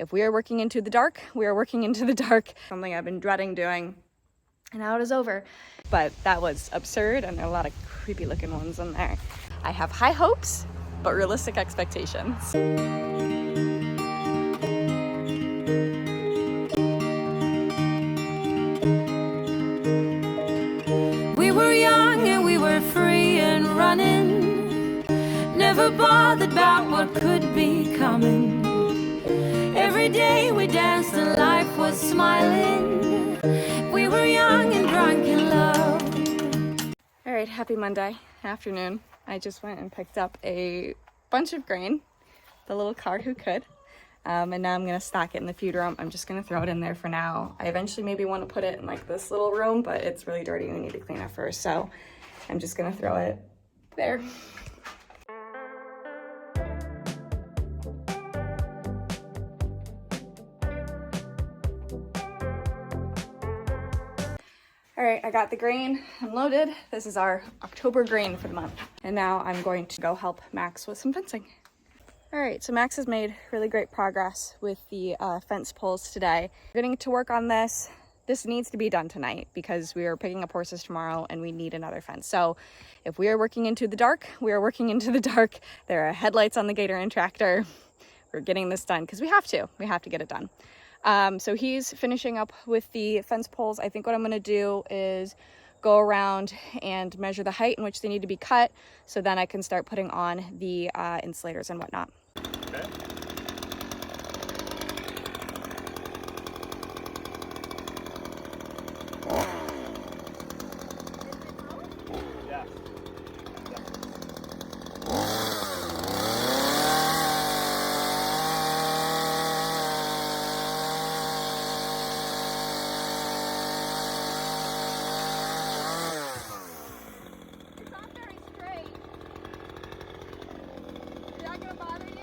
if we are working into the dark, we are working into the dark. Something I've been dreading doing, and now it is over. But that was absurd, and there are a lot of creepy looking ones in there. I have high hopes, but realistic expectations. We were young and we were free and running, never bothered about what could be coming. Every day we danced and life was smiling. We were young and drunk in love. All right, happy Monday afternoon. I just went and picked up a bunch of grain, the little car who could. And now I'm gonna stock it in the feed room. I'm just gonna throw it in there for now. I eventually maybe want to put it in like this little room, but it's really dirty and we need to clean it first. So I'm just gonna throw it there. All right, I got the grain unloaded. This is our October grain for the month. And now I'm going to go help Max with some fencing. All right, so Max has made really great progress with the fence poles today. We're getting to work on this. This needs to be done tonight because we are picking up horses tomorrow and we need another fence. So if we are working into the dark, we are working into the dark. There are headlights on the Gator and tractor. We're getting this done because we have to get it done. So he's finishing up with the fence poles. I think what I'm gonna do is go around and measure the height in which they need to be cut, so then I can start putting on the insulators and whatnot. Okay. Yeah. It's not very straight. Is that gonna bother you?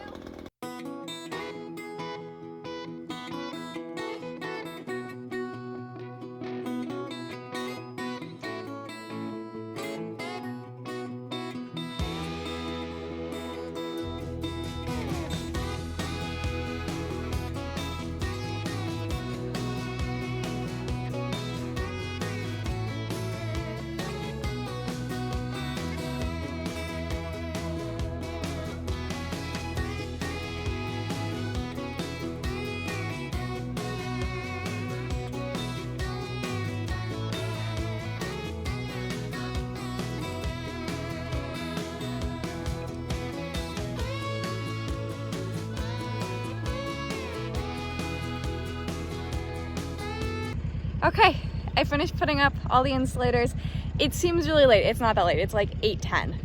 Okay, I finished putting up all the insulators. It seems really late. It's not that late. It's like 8:10.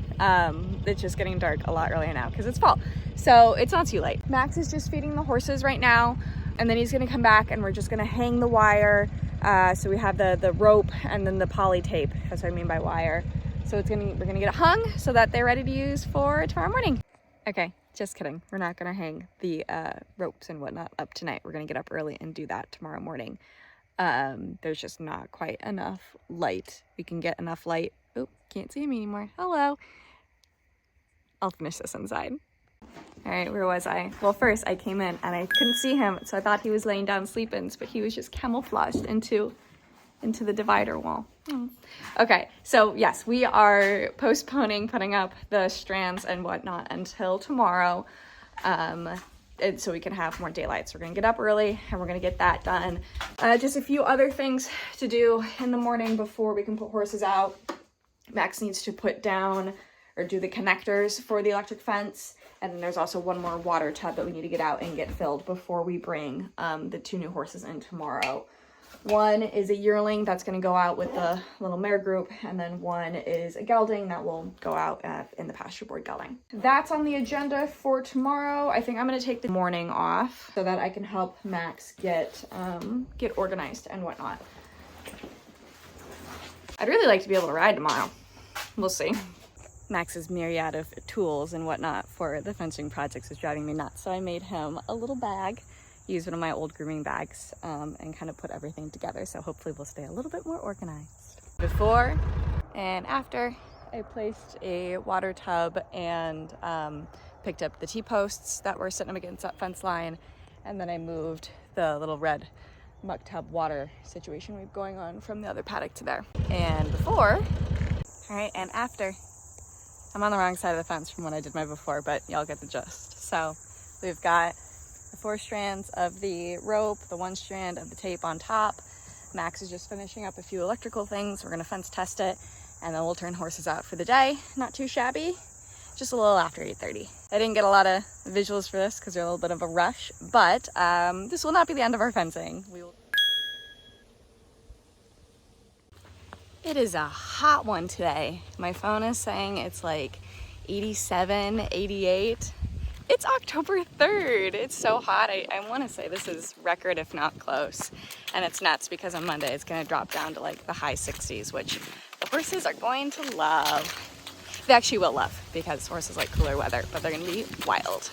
It's just getting dark a lot earlier now because it's fall. So it's not too late. Max is just feeding the horses right now, and then he's gonna come back and we're just gonna hang the wire. So we have the rope and then the poly tape. That's what I mean by wire. So we're gonna get it hung so that they're ready to use for tomorrow morning. Okay, just kidding. We're not gonna hang the ropes and whatnot up tonight. We're gonna get up early and do that tomorrow morning. There's just not quite enough light. We can get enough light. Oh, can't see me anymore. Hello. I'll finish this inside. All right, where was I? Well, first I came in and I couldn't see him, so I thought he was laying down sleeping, but he was just camouflaged into the divider wall. Okay, so yes, we are postponing putting up the strands and whatnot until tomorrow. And so we can have more daylight. So we're gonna get up early and we're gonna get that done. Just a few other things to do in the morning before we can put horses out. Max needs to put down or do the connectors for the electric fence. And then there's also one more water tub that we need to get out and get filled before we bring the 2 new horses in tomorrow. One is a yearling that's going to go out with the little mare group, and then one is a gelding that will go out in the pasture board gelding. That's on the agenda for tomorrow. I think I'm going to take the morning off so that I can help Max get organized and whatnot. I'd really like to be able to ride tomorrow. We'll see. Max's myriad of tools and whatnot for the fencing projects is driving me nuts. So I made him a little bag, use one of my old grooming bags, and kind of put everything together. So hopefully we'll stay a little bit more organized. Before and after, I placed a water tub and picked up the T-posts that were sitting up against that fence line. And then I moved the little red muck tub water situation we have going on from the other paddock to there. And before, all right, and after. I'm on the wrong side of the fence from when I did my before, but y'all get the gist. So we've got the 4 strands of the rope, the 1 strand of the tape on top. Max is just finishing up a few electrical things. We're gonna fence test it, and then we'll turn horses out for the day. Not too shabby, just a little after 8:30. I didn't get a lot of visuals for this because they're a little bit of a rush, but this will not be the end of our fencing. It is a hot one today. My phone is saying it's like 87, 88. It's October 3rd. It's so hot. I want to say this is record, if not close. And it's nuts because on Monday it's going to drop down to like the high 60s, which the horses are going to love. They actually will love because horses like cooler weather, but they're going to be wild.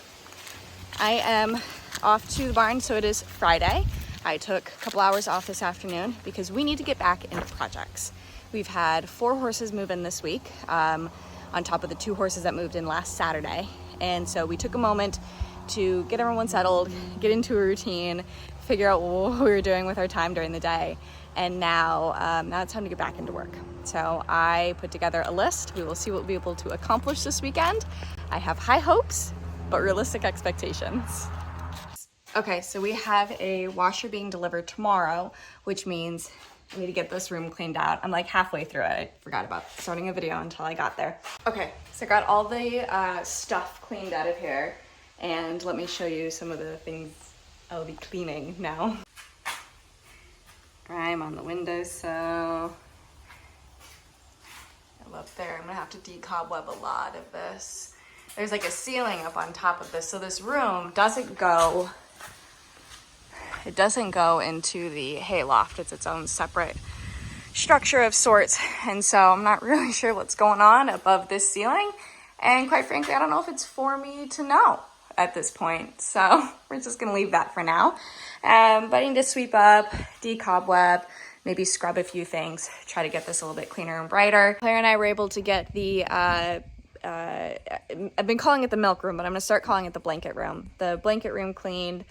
I am off to the barn, so it is Friday. I took a couple hours off this afternoon because we need to get back into projects. We've had 4 horses move in this week, on top of the 2 horses that moved in last Saturday. And so we took a moment to get everyone settled, get into a routine, figure out what we were doing with our time during the day. And now it's time to get back into work. So I put together a list. We will see what we'll be able to accomplish this weekend. I have high hopes, but realistic expectations. Okay, so we have a washer being delivered tomorrow, which means I need to get this room cleaned out. I'm like halfway through it. I forgot about starting a video until I got there. Okay, so I got all the stuff cleaned out of here, and let me show you some of the things I'll be cleaning now. Grime on the windowsill. Up there, I'm gonna have to decobweb a lot of this. There's like a ceiling up on top of this, so this room doesn't go into the hayloft. It's its own separate structure of sorts, and so I'm not really sure what's going on above this ceiling, and quite frankly I don't know if it's for me to know at this point, so we're just gonna leave that for now. But I need to sweep up, decobweb, maybe scrub a few things, try to get this a little bit cleaner and brighter. Claire and I were able to get the I've been calling it the milk room, but I'm gonna start calling it the blanket room. The blanket room cleaned,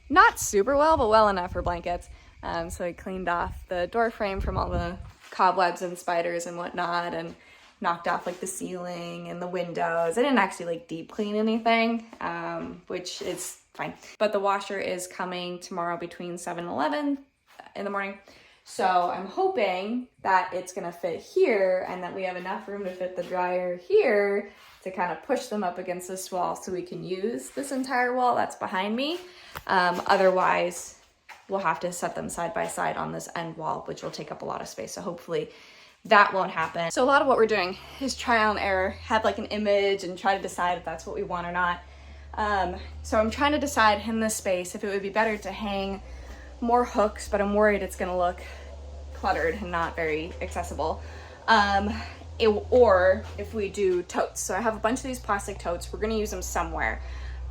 not super well, but well enough for blankets. So I cleaned off the door frame from all the cobwebs and spiders and whatnot, and knocked off like the ceiling and the windows. I didn't actually like deep clean anything, which is fine. But the washer is coming tomorrow between 7 and 11 in the morning. So I'm hoping that it's gonna fit here and that we have enough room to fit the dryer here to kind of push them up against this wall so we can use this entire wall that's behind me. Otherwise, we'll have to set them side by side on this end wall, which will take up a lot of space. So hopefully that won't happen. So a lot of what we're doing is trial and error, have like an image and try to decide if that's what we want or not. So I'm trying to decide in this space if it would be better to hang more hooks, but I'm worried it's gonna look cluttered and not very accessible. Or if we do totes. So I have a bunch of these plastic totes. We're gonna use them somewhere,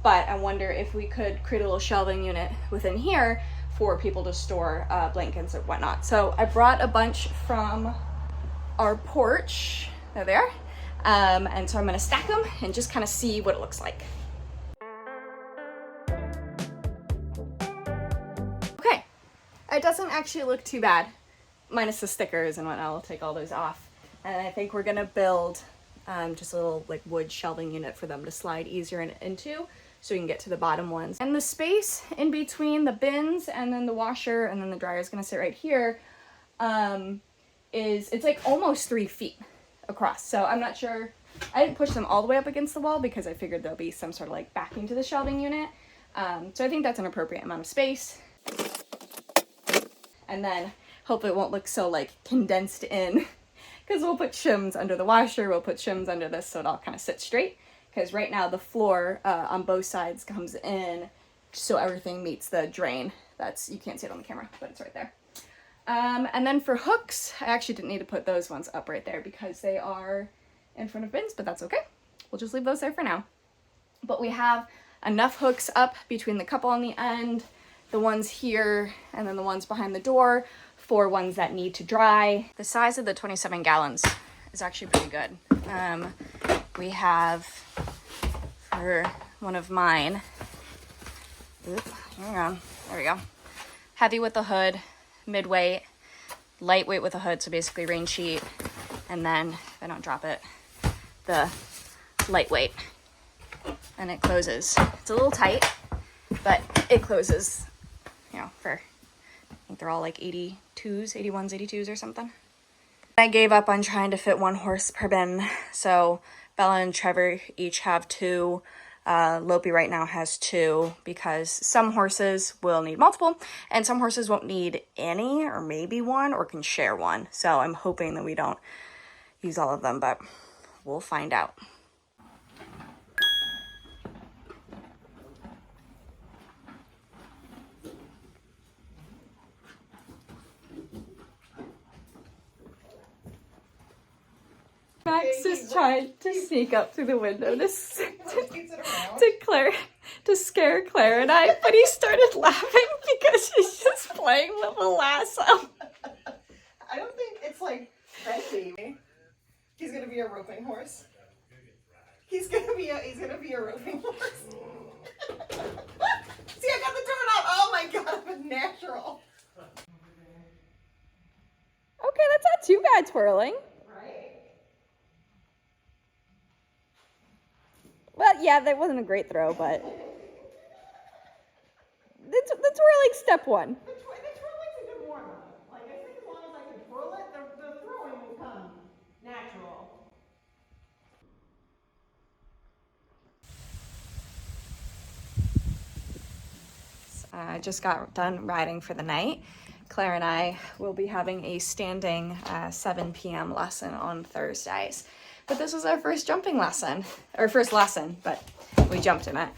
but I wonder if we could create a little shelving unit within here for people to store blankets or whatnot. So I brought a bunch from our porch. There they are. And so I'm gonna stack them and just kind of see what it looks like. Okay, it doesn't actually look too bad, minus the stickers and whatnot. I'll take all those off. And I think we're gonna build just a little like wood shelving unit for them to slide easier into, so we can get to the bottom ones. And the space in between the bins and then the washer and then the dryer is gonna sit right here. It's like almost 3 feet across. So I'm not sure, I didn't push them all the way up against the wall because I figured there'll be some sort of like backing to the shelving unit. So I think that's an appropriate amount of space. And then hopefully it won't look so like condensed in, because we'll put shims under the washer, we'll put shims under this so it all kind of sits straight. Because right now the floor on both sides comes in so everything meets the drain. You can't see it on the camera, but it's right there. And then for hooks, I actually didn't need to put those ones up right there because they are in front of bins, but that's okay. We'll just leave those there for now. But we have enough hooks up between the couple on the end, the ones here, and then the ones behind the door for ones that need to dry. The size of the 27 gallons is actually pretty good. We have, for one of mine, Oop, hang on. There we go. Heavy with the hood, mid-weight, lightweight with the hood, so basically rain sheet, and then, if I don't drop it, the lightweight. And it closes. It's a little tight, but it closes, you know, for, I think they're all like 82s, 81s, 82s or something. I gave up on trying to fit one horse per bin, so Bella and Trevor each have 2. Lopi right now has 2 because some horses will need multiple and some horses won't need any or maybe 1 or can share 1. So I'm hoping that we don't use all of them, but we'll find out. Max just tried to sneak up through the window to scare Claire and I, but he started laughing because he's just playing with a lasso. I don't think it's like friendly. He's gonna be a roping horse. He's gonna be a roping horse. See, I got the doorknob. Oh my god, I'm a natural. Okay, that's not too bad twirling. Well, yeah, that wasn't a great throw, but the twirling step 1. The twirling's a good warm-up. Like, I think as long as I can twirl it, the throwing will come natural. I just got done riding for the night. Claire and I will be having a standing 7 p.m. lesson on Thursdays. But this was our first jumping lesson, or first lesson, but we jumped in it,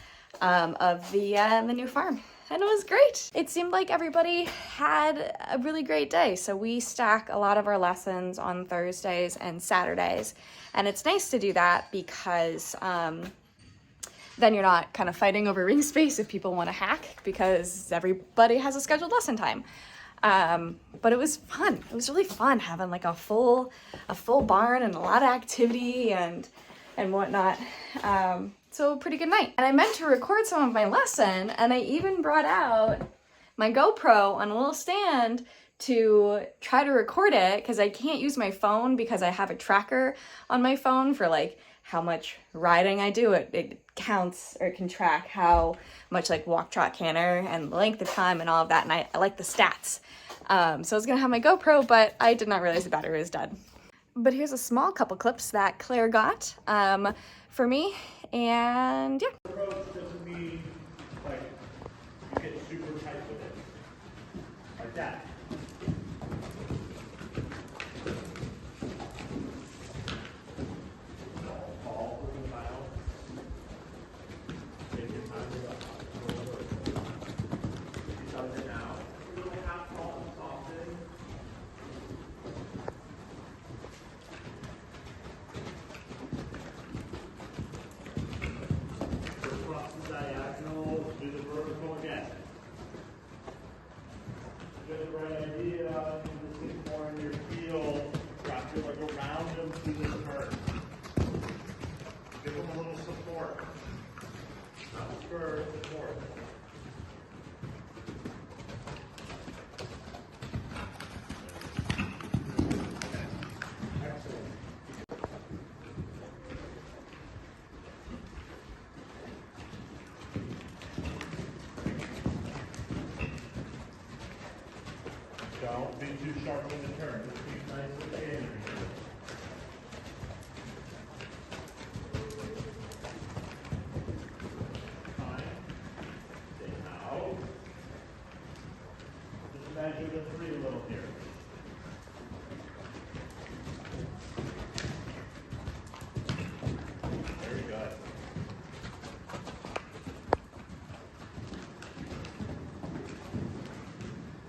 of the new farm. And it was great. It seemed like everybody had a really great day. So we stack a lot of our lessons on Thursdays and Saturdays. And it's nice to do that because then you're not kind of fighting over ring space if people want to hack, because everybody has a scheduled lesson time. But it was fun. It was really fun having like a full barn and a lot of activity and whatnot. So a pretty good night. And I meant to record some of my lesson, and I even brought out my GoPro on a little stand to try to record it, because I can't use my phone because I have a tracker on my phone for like how much riding I do. It counts, or it can track how much like walk, trot, canter, and the length of time and all of that, and I like the stats. So I was gonna have my GoPro, but I did not realize the battery was dead. But here's a small couple clips that Claire got for me, and yeah. Approach doesn't mean like you get super tight with it, like that. All over the mouth. Take your time with it. He does it now. A little half salt and soften. Across the diagonal, do the vertical again. Get the right idea, do the thing more in your heel. Wrap your leg around them through the turn. Give them a little support. Not spur, support. Excellent. Don't be too sharp in the turn. Just be nice with the energy. Fine. Stay out. Just measure the 3 a little here. Very good.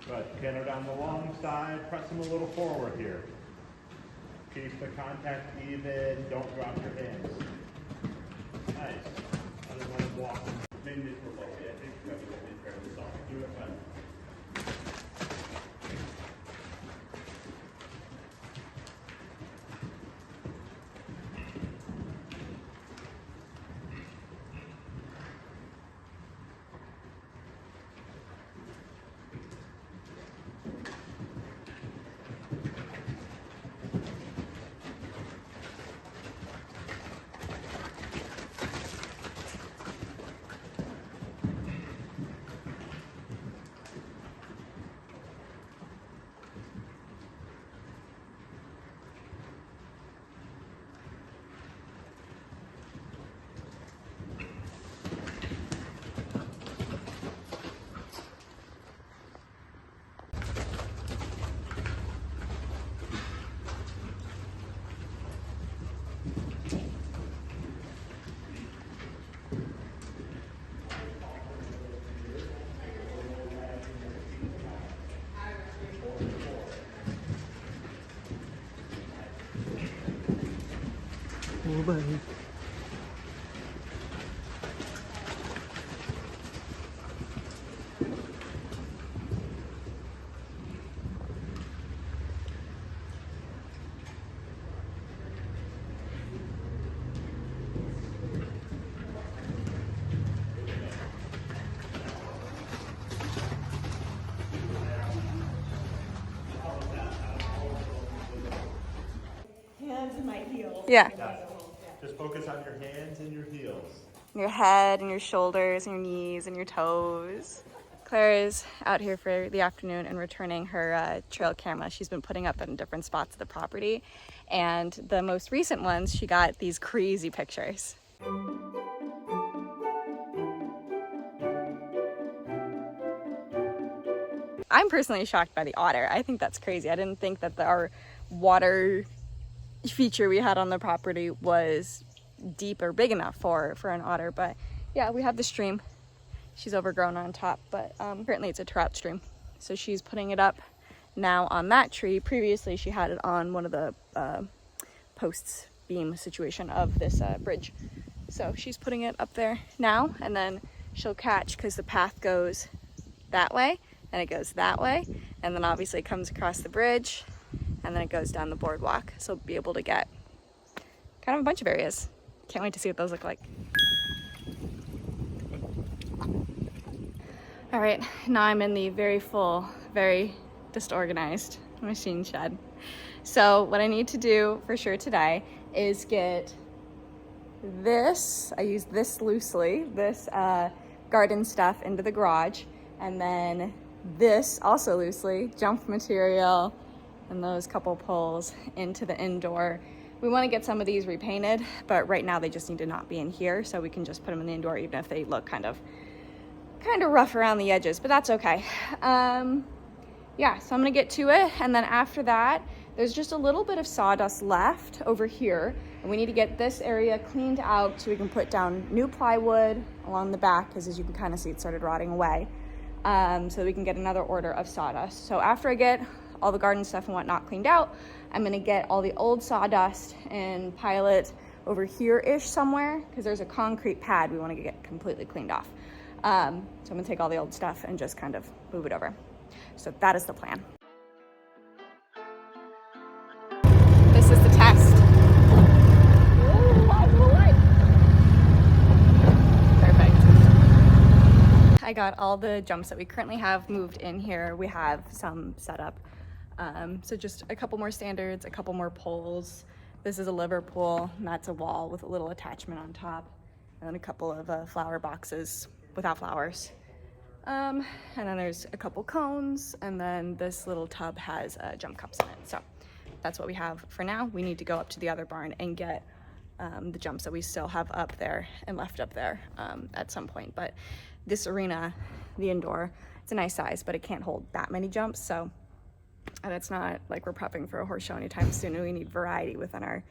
Good. Canter down the long side. Press them a little forward here. Keep the contact even. Don't drop your hands. Nice. I don't want to walk. Maybe this for low. Yeah, I think you have to be fairly soft. Do it fine. Oh, buddy. Hands and my heels. Yeah. Just focus on your hands and your heels. Your head and your shoulders and your knees and your toes. Claire is out here for the afternoon and returning her trail camera. She's been putting up in different spots of the property, and the most recent ones she got these crazy pictures. I'm personally shocked by the otter. I think that's crazy. I didn't think that our water feature we had on the property was deep or big enough for an otter, but yeah, we have the stream. She's overgrown on top, but apparently it's a trout stream. So she's putting it up now on that tree. Previously she had it on one of the posts beam situation of this bridge. So she's putting it up there now, and then she'll catch, because the path goes that way and it goes that way, and then obviously it comes across the bridge and then it goes down the boardwalk. So be able to get kind of a bunch of areas. Can't wait to see what those look like. All right, now I'm in the very full, very disorganized machine shed. So what I need to do for sure today is get this, I use this loosely, this garden stuff into the garage, and then this also loosely, jump material, and those couple poles into the indoor. We want to get some of these repainted, but right now they just need to not be in here, so we can just put them in the indoor even if they look kind of rough around the edges, but that's okay. Yeah, so I'm gonna get to it, and then after that, there's just a little bit of sawdust left over here, and we need to get this area cleaned out so we can put down new plywood along the back, because as you can kind of see, it started rotting away, so we can get another order of sawdust. So after I get all the garden stuff and whatnot cleaned out, I'm gonna get all the old sawdust and pile it over here-ish somewhere, because there's a concrete pad we want to get completely cleaned off. So I'm gonna take all the old stuff and just kind of move it over. So that is the plan. This is the test. Perfect. I got all the jumps that we currently have moved in here. We have some set up. So just a couple more standards, a couple more poles. This is a Liverpool, and that's a wall with a little attachment on top, and then a couple of flower boxes without flowers. And then there's a couple cones, and then this little tub has jump cups in it. So that's what we have for now. We need to go up to the other barn and get the jumps that we still have up there and left up there at some point. But this arena, the indoor, it's a nice size, but it can't hold that many jumps. So, and it's not like we're prepping for a horse show anytime soon. We need variety within our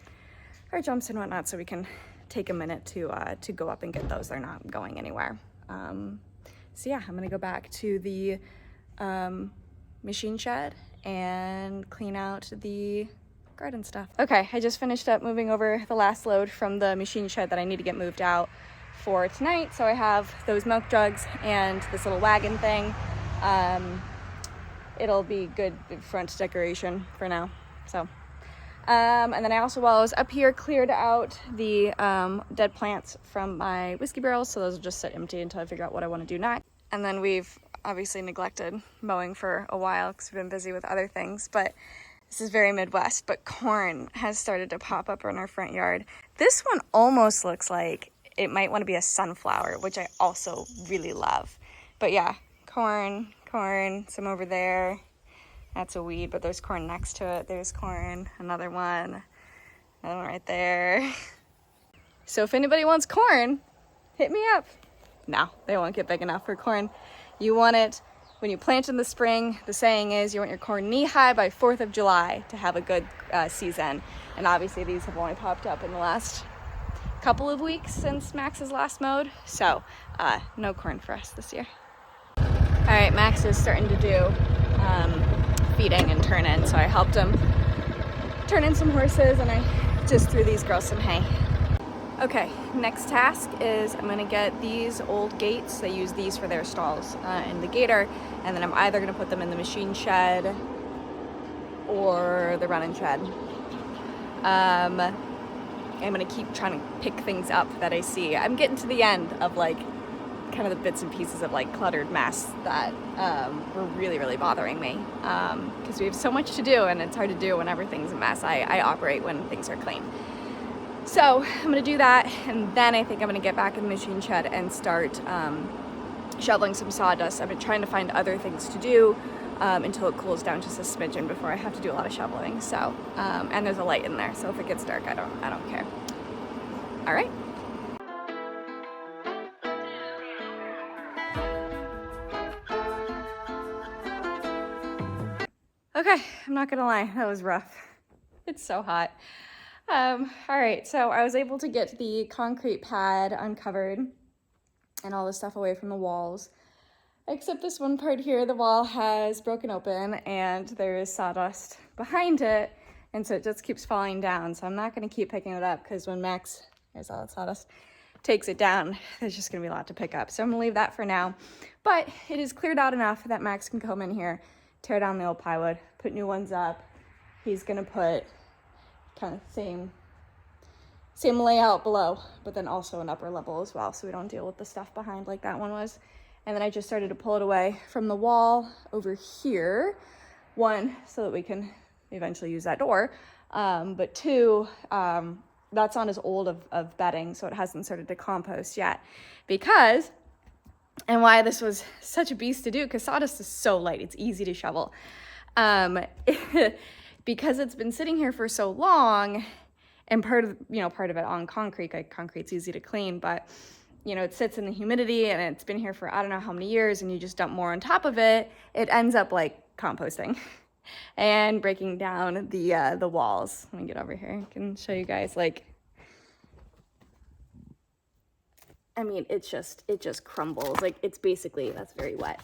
jumps and whatnot, so we can take a minute to go up and get those. They're not going anywhere. So yeah, I'm gonna go back to the machine shed and clean out the garden stuff. Okay, I just finished up moving over the last load from the machine shed that I need to get moved out for tonight. So I have those milk jugs and this little wagon thing. It'll be good front decoration for now. So, and then I also, while I was up here, cleared out the dead plants from my whiskey barrels. So those will just sit empty until I figure out what I want to do next. And then we've obviously neglected mowing for a while because we've been busy with other things, but this is very Midwest, but corn has started to pop up in our front yard. This one almost looks like it might want to be a sunflower, which I also really love. But yeah, corn, some over there. That's a weed, but there's corn next to it. There's corn, another one right there. So if anybody wants corn, hit me up. No, they won't get big enough for corn. You want it when you plant in the spring. The saying is you want your corn knee-high by 4th of July to have a good season. And obviously these have only popped up in the last couple of weeks since Max has last mowed. So no corn for us this year. All right, Max is starting to do feeding and turn in. So I helped him turn in some horses, and I just threw these girls some hay. Okay, next task is I'm gonna get these old gates. They use these for their stalls in the gator, and then I'm either gonna put them in the machine shed or the running shed. I'm gonna keep trying to pick things up that I see. I'm getting to the end of like kind of the bits and pieces of like cluttered mess that were really bothering me, because we have so much to do and it's hard to do when everything's a mess. I operate when things are clean. So I'm gonna do that, and then I think I'm gonna get back in the machine shed and start shoveling some sawdust. I've been trying to find other things to do until it cools down just a smidgen before I have to do a lot of shoveling. So, and there's a light in there, so if it gets dark, I don't care. All right. Okay, I'm not gonna lie, that was rough. It's so hot. All right, so I was able to get the concrete pad uncovered and all the stuff away from the walls, except this one part here. The wall has broken open and there is sawdust behind it, and so it just keeps falling down. So I'm not gonna keep picking it up, because when Max, there's all that sawdust, takes it down, there's just gonna be a lot to pick up. So I'm gonna leave that for now, but it is cleared out enough that Max can come in here, tear down the old plywood, put new ones up. He's gonna put kind of same layout below, but then also an upper level as well, so we don't deal with the stuff behind like that one was. And then I just started to pull it away from the wall over here. One, so that we can eventually use that door, but two, that's not as old of bedding, so it hasn't started to compost yet. Because, and why this was such a beast to do, because sawdust is so light, it's easy to shovel. Because it's been sitting here for so long, and part of it on concrete, like concrete's easy to clean, but it sits in the humidity and it's been here for I don't know how many years, and you just dump more on top of it, it ends up like composting and breaking down the walls. Let me get over here, I can show you guys, like, I mean, it just crumbles. Like, it's basically, that's very wet.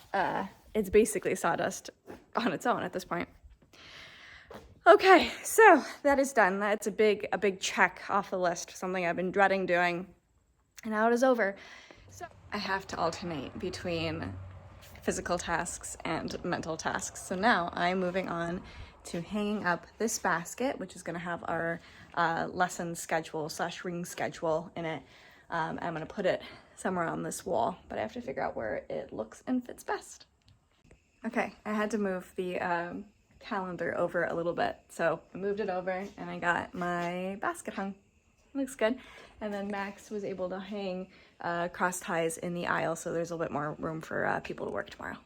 It's basically sawdust on its own at this point. Okay, so that is done. That's a big check off the list, something I've been dreading doing, and now it is over. So I have to alternate between physical tasks and mental tasks. So now I'm moving on to hanging up this basket, which is gonna have our lesson schedule / ring schedule in it. I'm gonna put it somewhere on this wall, but I have to figure out where it looks and fits best. Okay, I had to move the calendar over a little bit, so I moved it over and I got my basket hung. Looks good. And then Max was able to hang cross ties in the aisle, so there's a little bit more room for people to work tomorrow.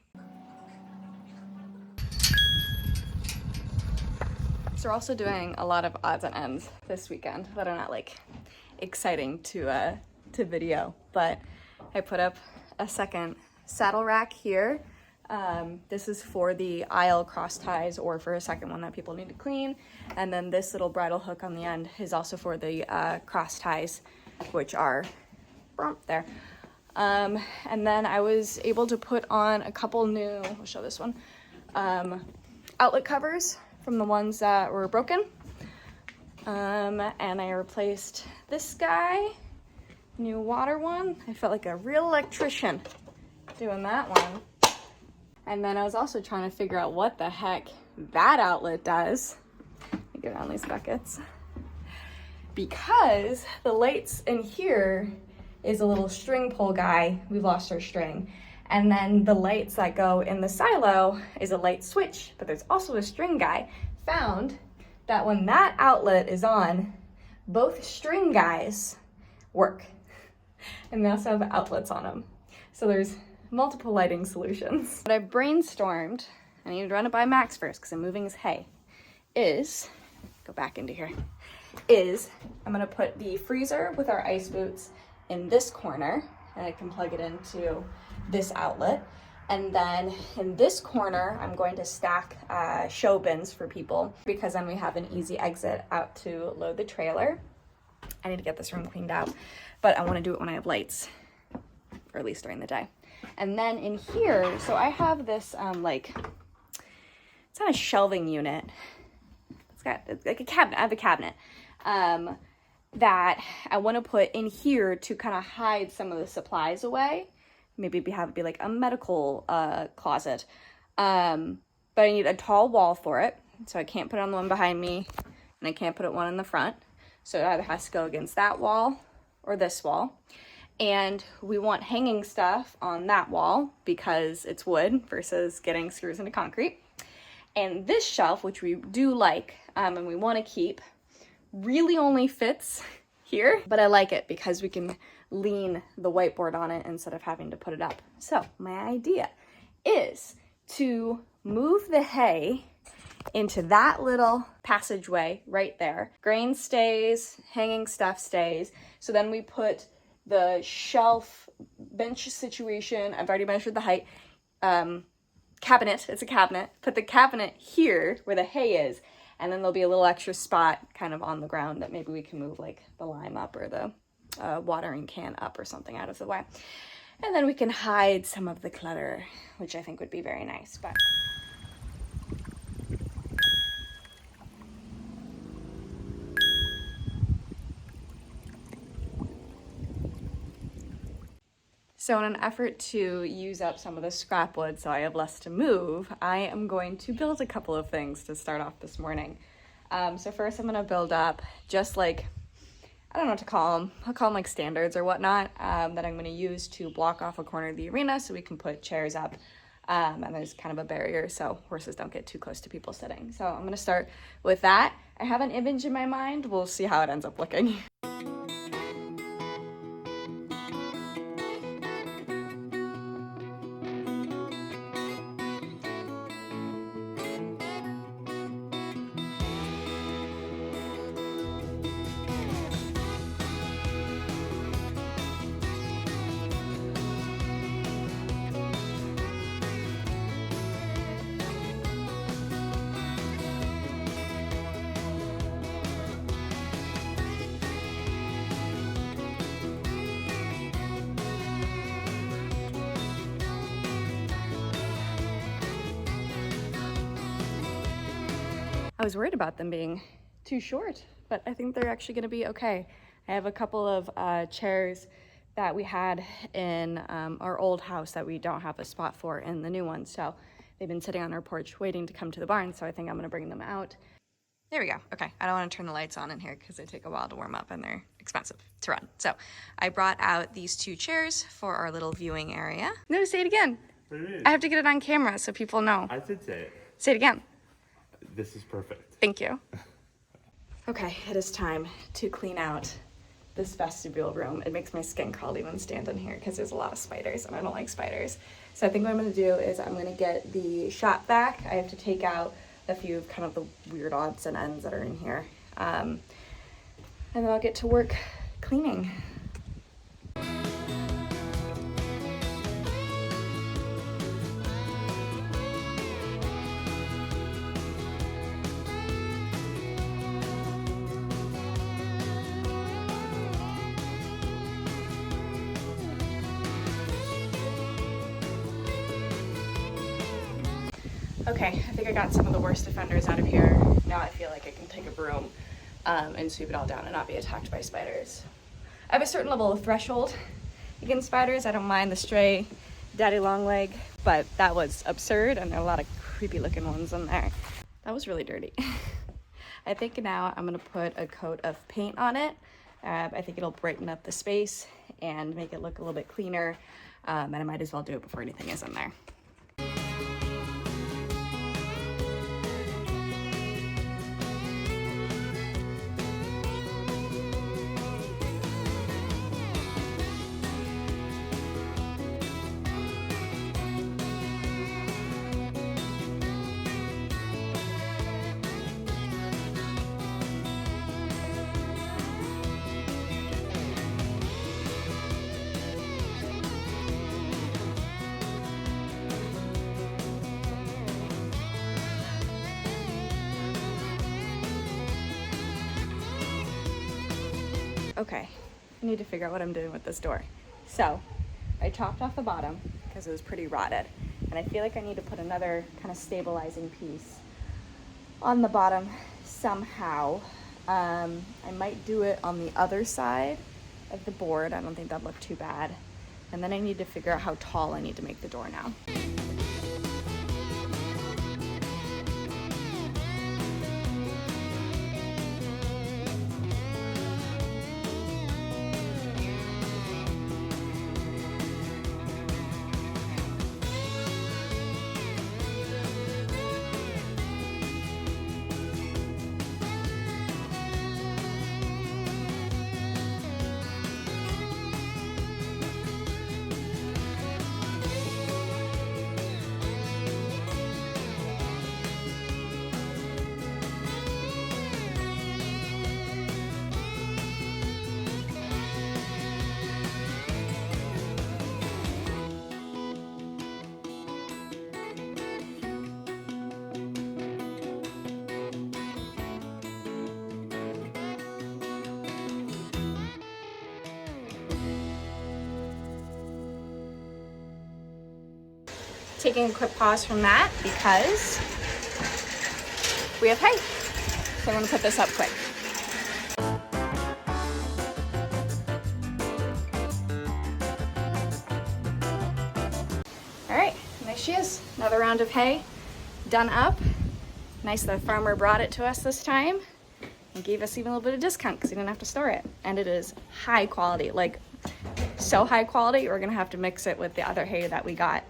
So we're also doing a lot of odds and ends this weekend that are not like exciting to video, but I put up a second saddle rack here. This is for the aisle cross ties, or for a second one that people need to clean. And then this little bridle hook on the end is also for the cross ties, which are there. And then I was able to put on a couple new, I'll show this one, outlet covers from the ones that were broken. And I replaced this guy, new water one. I felt like a real electrician doing that one. And then I was also trying to figure out what the heck that outlet does. Let me get around these buckets. Because the lights in here is a little string pull guy. We've lost our string. And then the lights that go in the silo is a light switch, but there's also a string guy. Found that when that outlet is on, both string guys work. And they also have outlets on them. So there's multiple lighting solutions. What I brainstormed, I need to run it by Max first because I'm moving his hay, is, go back into here, is I'm gonna put the freezer with our ice boots in this corner, and I can plug it into this outlet. And then in this corner, I'm going to stack show bins for people, because then we have an easy exit out to load the trailer. I need to get this room cleaned out, but I wanna do it when I have lights, or at least during the day. And then in here, so I have this, like, it's not a shelving unit. It's like a cabinet. I have a cabinet. that I want to put in here to kind of hide some of the supplies away. Maybe have it be like a medical closet. But I need a tall wall for it. So I can't put it on the one behind me, and I can't put it one in the front. So it either has to go against that wall or this wall. And we want hanging stuff on that wall because it's wood versus getting screws into concrete. And this shelf, which we do like and we want to keep, really only fits here. But I like it because we can lean the whiteboard on it instead of having to put it up. So my idea is to move the hay into that little passageway right there. Grain stays, hanging stuff stays. So then we put the shelf bench situation, I've already measured the height, cabinet, it's a cabinet, put the cabinet here where the hay is, and then there'll be a little extra spot kind of on the ground that maybe we can move like the lime up or the watering can up or something out of the way. And then we can hide some of the clutter, which I think would be very nice. But so in an effort to use up some of the scrap wood so I have less to move, I am going to build a couple of things to start off this morning. So first I'm going to build up just like, I don't know what to call them. I'll call them like standards or whatnot that I'm going to use to block off a corner of the arena so we can put chairs up. And there's kind of a barrier so horses don't get too close to people sitting. So I'm going to start with that. I have an image in my mind. We'll see how it ends up looking. I was worried about them being too short, but I think they're actually going to be okay. I have a couple of chairs that we had in our old house that we don't have a spot for in the new one. So they've been sitting on our porch waiting to come to the barn. So I think I'm going to bring them out. There we go. Okay, I don't want to turn the lights on in here because they take a while to warm up and they're expensive to run. So I brought out these two chairs for our little viewing area. No, say it again. What do you mean? I have to get it on camera so people know. I did say it. Say it again. This is perfect. Thank you. Okay, it is time to clean out this vestibule room. It makes my skin crawl even stand in here because there's a lot of spiders and I don't like spiders. So I think what I'm going to do is I'm going to get the shop vac. I have to take out a few of kind of the weird odds and ends that are in here. And then I'll get to work cleaning. Okay, I think I got some of the worst offenders out of here. Now I feel like I can take a broom and sweep it all down and not be attacked by spiders. I have a certain level of threshold against spiders. I don't mind the stray daddy long leg, but that was absurd and there are a lot of creepy looking ones in there. That was really dirty. I think now I'm gonna put a coat of paint on it. I think it'll brighten up the space and make it look a little bit cleaner. And I might as well do it before anything is in there. Okay, I need to figure out what I'm doing with this door. So I chopped off the bottom because it was pretty rotted. And I feel like I need to put another kind of stabilizing piece on the bottom somehow. I might do it on the other side of the board. I don't think that'd look too bad. And then I need to figure out how tall I need to make the door now. Taking a quick pause from that because we have hay. So I'm gonna put this up quick. All right, there she is. Another round of hay done up. Nice the farmer brought it to us this time and gave us even a little bit of discount because he didn't have to store it. And it is high quality, like so high quality, we're gonna have to mix it with the other hay that we got.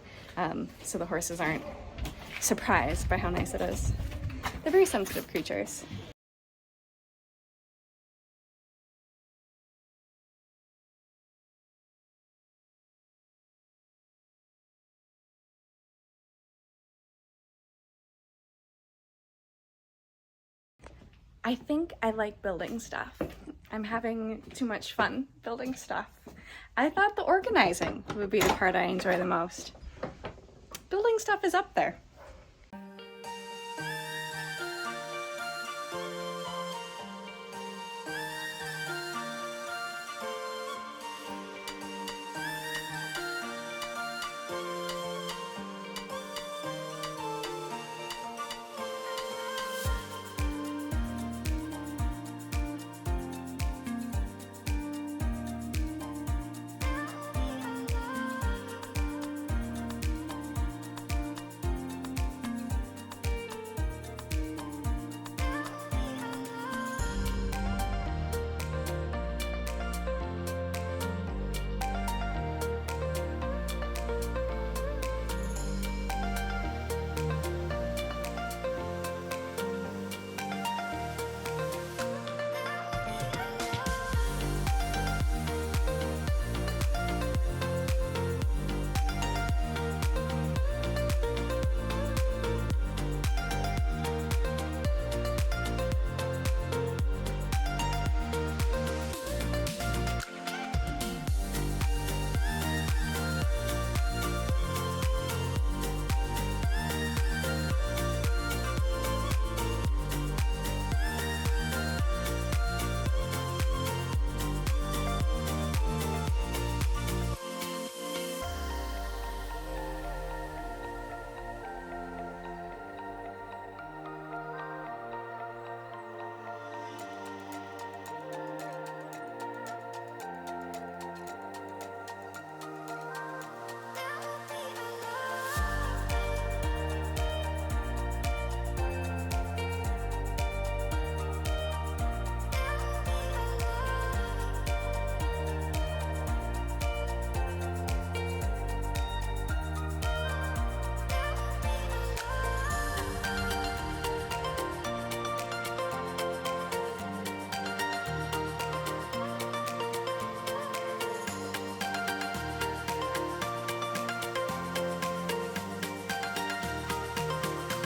So the horses aren't surprised by how nice it is. They're very sensitive creatures. I think I like building stuff. I'm having too much fun building stuff. I thought the organizing would be the part I enjoy the most. Building stuff is up there.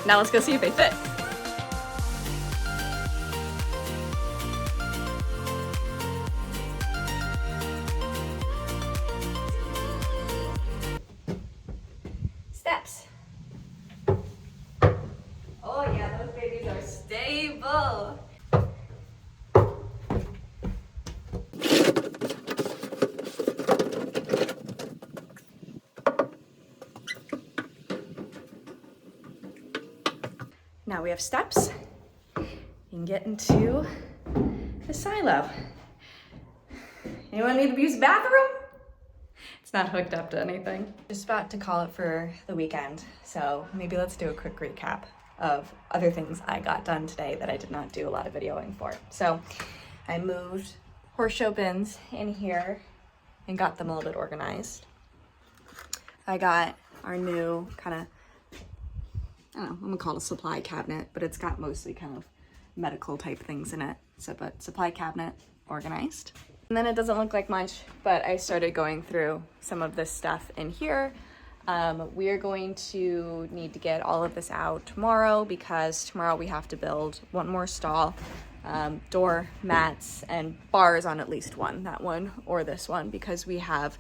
Now let's go see if they fit. Steps. Oh yeah, those babies are stable. Now we have steps. You can get into a silo. Anyone need to use the bathroom? It's not hooked up to anything. Just about to call it for the weekend, so maybe let's do a quick recap of other things I got done today that I did not do a lot of videoing for. So I moved horse show bins in here and got them a little bit organized. I got our new kind of, I don't know, I'm gonna call it a supply cabinet, but it's got mostly kind of medical type things in it. So, but supply cabinet organized. And then it doesn't look like much, but I started going through some of this stuff in here. We are going to need to get all of this out tomorrow because tomorrow we have to build one more stall, door, mats, and bars on at least one, that one or this one, because we have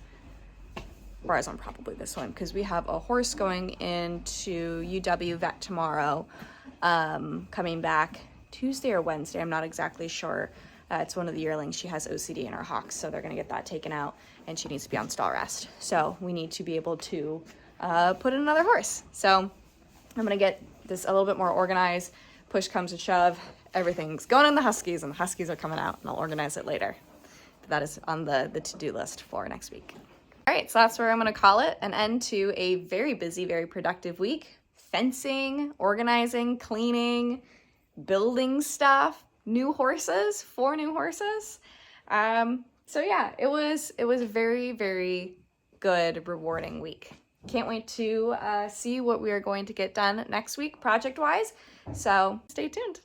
bars on probably this one, because we have a horse going into UW vet tomorrow, coming back Tuesday or Wednesday, I'm not exactly sure. It's one of the yearlings. She has OCD in her hocks, so they're gonna get that taken out and she needs to be on stall rest. So we need to be able to put in another horse. So I'm gonna get this a little bit more organized. Push comes to shove, everything's going in the Huskies and the Huskies are coming out, and I'll organize it later. But that is on the to-do list for next week. All right, so that's where I'm gonna call it an end to a very busy, very productive week. Fencing, organizing, cleaning, building stuff, new horses, 4 new horses. So yeah, it was a very, very good, rewarding week. Can't wait to see what we are going to get done next week project-wise. So stay tuned.